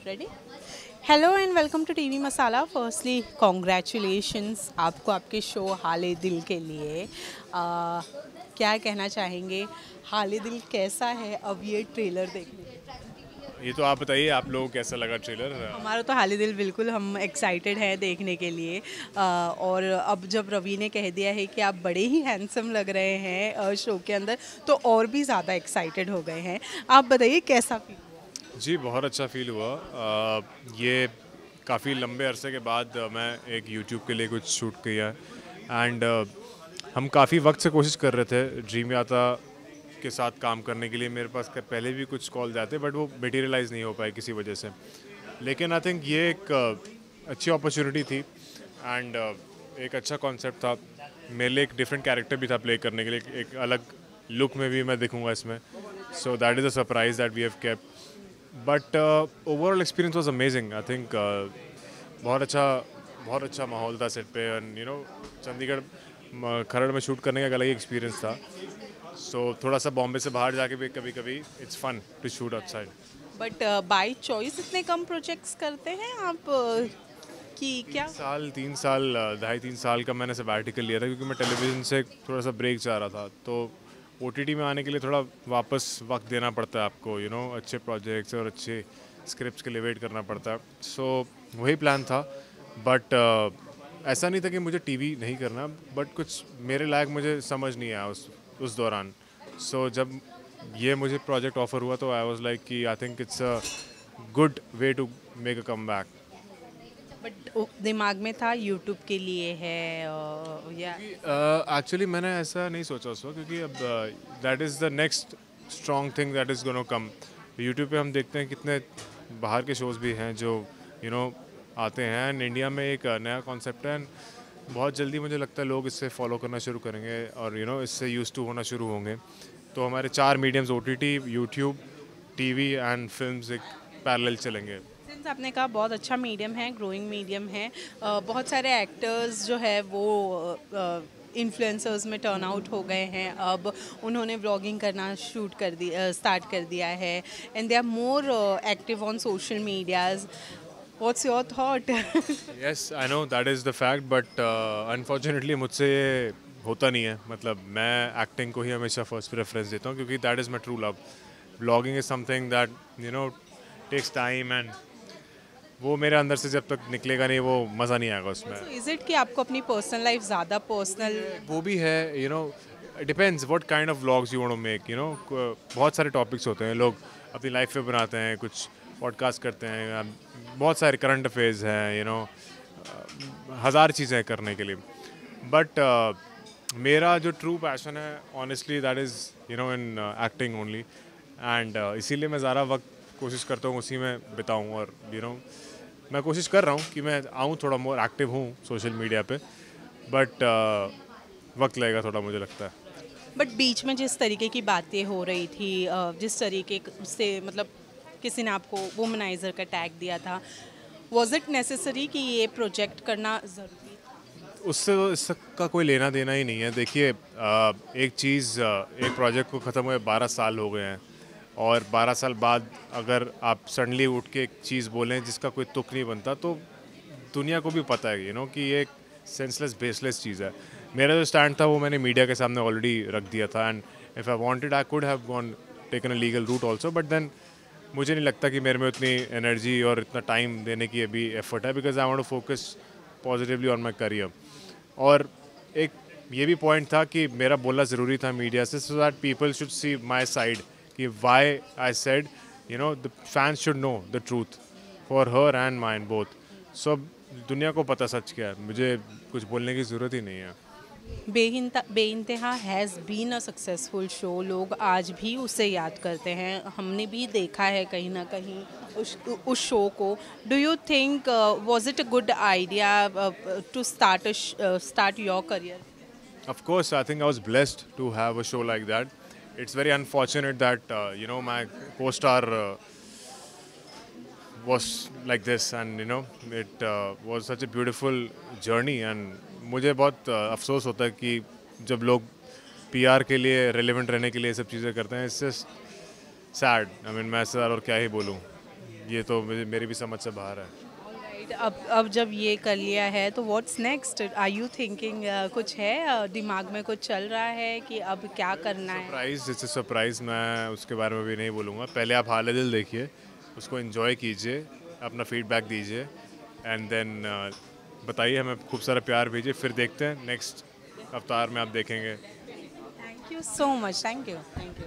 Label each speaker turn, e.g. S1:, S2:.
S1: Ready. Hello and welcome to TV Masala. Firstly congratulations आपको आपके show हाले दिल के लिए। क्या कहना चाहेंगे, हाले दिल कैसा है अब ये ट्रेलर देखने के बाद?
S2: ये तो आप बताइए, आप लोगों को कैसा लगा ट्रेलर?
S1: हमारा तो हाले दिल बिल्कुल हम एक्साइटेड हैं देखने के लिए। और अब जब रवि ने कह दिया है कि आप बड़े ही हैंडसम लग रहे हैं शो के अंदर, तो और भी ज़्यादा एक्साइटेड हो गए हैं। आप बताइए कैसा फील?
S2: जी, बहुत अच्छा फील हुआ। ये काफ़ी लंबे अरसे के बाद मैं एक यूट्यूब के लिए कुछ शूट किया है एंड हम काफ़ी वक्त से कोशिश कर रहे थे ड्रीम यात्रा के साथ काम करने के लिए। मेरे पास पहले भी कुछ कॉल आते बट वो मटेरियलाइज़ नहीं हो पाए किसी वजह से। लेकिन आई थिंक ये एक अच्छी अपॉर्चुनिटी थी एंड एक अच्छा कॉन्सेप्ट था। मेरे लिए एक डिफरेंट कैरेक्टर भी था प्ले करने के लिए, एक अलग लुक में भी मैं दिखूंगा इसमें। So that is a surprise that we have kept, but overall experience was amazing. I think बहुत अच्छा माहौल था सेट पे एंड चंडीगढ़ खरड़ में शूट करने का एक अलग ही एक्सपीरियंस था। सो थोड़ा सा बॉम्बे से बाहर जाके भी कभी कभी it's fun to shoot outside.
S1: But by choice इतने कम प्रोजेक्ट्स करते हैं आप कि क्या?
S2: 3 साल 2.5-3 साल का मैंने सबैटिकल लिया था क्योंकि मैं टेलीविज़न से थोड़ा सा ब्रेक चाह रहा था। तो ओटीटी में आने के लिए थोड़ा वापस वक्त देना पड़ता है आपको, अच्छे प्रोजेक्ट्स और अच्छे स्क्रिप्ट्स के लिए वेट करना पड़ता है। सो वही प्लान था। बट ऐसा नहीं था कि मुझे टीवी नहीं करना, बट कुछ मेरे लायक मुझे समझ नहीं आया उस दौरान। सो जब ये मुझे प्रोजेक्ट ऑफर हुआ तो आई वाज लाइक कि I think it's a good way to make a comeback.
S1: But दिमाग में था यूट्यूब के लिए है या?
S2: एक्चुअली मैंने ऐसा नहीं सोचा उस वक्त, क्योंकि अब that is the next strong thing that is gonna come. YouTube पे हम देखते हैं कितने बाहर के शोज़ भी हैं जो यू नो आते हैं एंड इंडिया में एक नया कॉन्सेप्ट है एंड बहुत जल्दी मुझे लगता है लोग इससे फॉलो करना शुरू करेंगे और इससे यूज टू होना शुरू होंगे। तो हमारे 4 mediums OTT, YouTube, TV and films एक पैरेलल चलेंगे।
S1: सिंस आपने कहा बहुत अच्छा मीडियम है, ग्रोइंग मीडियम है, बहुत सारे एक्टर्स जो है वो इन्फ्लुएंसर्स में टर्न आउट हो गए हैं। अब उन्होंने व्लॉगिंग करना स्टार्ट कर दिया है and they are more active on social medias. What's your thought?
S2: Yes, I know that is the fact, but unfortunately मुझसे ये होता नहीं है। मतलब मैं एक्टिंग को ही हमेशा फर्स्ट प्रेफरेंस देता हूँ क्योंकि that is my true love. Blogging is something that takes time and वो मेरे अंदर से जब तक निकलेगा नहीं वो मज़ा नहीं आएगा उसमें।
S1: इज इट कि आपको अपनी पर्सनल लाइफ ज़्यादा पर्सनल?
S2: वो भी है, depends what kind of vlogs you want to make. बहुत सारे टॉपिक्स होते हैं, लोग अपनी लाइफ पे बनाते हैं, कुछ पॉडकास्ट करते हैं, बहुत सारे करंट अफेयर्स हैं, हज़ार चीज़ें हैं करने के लिए। बट मेरा जो ट्रू पैशन है honestly that is in acting only and इसीलिए मैं ज़्यादा वक्त कोशिश करता हूँ उसी में बिताऊँ। और मैं कोशिश कर रहा हूँ कि मैं आऊँ, थोड़ा मोर एक्टिव हूँ सोशल मीडिया पे, बट वक्त लगेगा थोड़ा, मुझे लगता है।
S1: बट बीच में जिस तरीके की बातें हो रही थी, जिस तरीके से मतलब किसी ने आपको वुमनाइजर का टैग दिया था, वॉज इट नेसेसरी कि ये प्रोजेक्ट करना ज़रूरी था?
S2: उससे तो इसका कोई लेना देना ही नहीं है। देखिए, एक प्रोजेक्ट को ख़त्म हुए 12 साल हो गए हैं और 12 साल बाद अगर आप सडनली उठ के एक चीज़ बोलें जिसका कोई तुक नहीं बनता, तो दुनिया को भी पता है कि ये एक सेंसलेस बेसलेस चीज़ है। मेरा जो स्टैंड था वो मैंने मीडिया के सामने ऑलरेडी रख दिया था and if I wanted I could have gone taken a legal route also, but then मुझे नहीं लगता कि मेरे में उतनी एनर्जी और इतना टाइम देने की अभी एफर्ट है, because I want to focus positively on my career. और एक ये भी पॉइंट था कि मेरा बोलना ज़रूरी था मीडिया से, so that people should see my side कि why I said the fans should know the truth for her and mine both. So दुनिया को पता सच क्या है, मुझे कुछ बोलने की ज़रूरत ही नहीं है।
S1: Beintehaa has been a successful show. लोग आज भी उसे याद करते हैं, हमने भी देखा है कहीं ना कहीं उस शो को। Do you think was it a good idea to start your career?
S2: Of course, I think I was blessed to have a show like that. It's very unfortunate that my co-star was like this, and it was such a beautiful journey. And मुझे बहुत अफसोस होता है कि जब लोग PR के लिए रेलेवेंट रहने के लिए ये सब चीज़ें करते हैं। It's just sad. I mean मैं इससे और क्या ही बोलूँ। ये तो मेरी भी समझ से बाहर है।
S1: Alright, अब जब ये कर लिया है तो what's next, are you thinking, कुछ है दिमाग में कुछ चल रहा है कि अब क्या करना है?
S2: सरप्राइज़, इट्स अ सरप्राइज़, मैं उसके बारे में भी नहीं बोलूँगा। पहले आप हाल दिल देखिए, उसको एन्जॉय कीजिए, अपना फीडबैक दीजिए एंड देन बताइए, हमें खूब सारा प्यार भेजिए, फिर देखते हैं नेक्स्ट अवतार में आप देखेंगे।
S1: Thank you so much, thank you, thank you.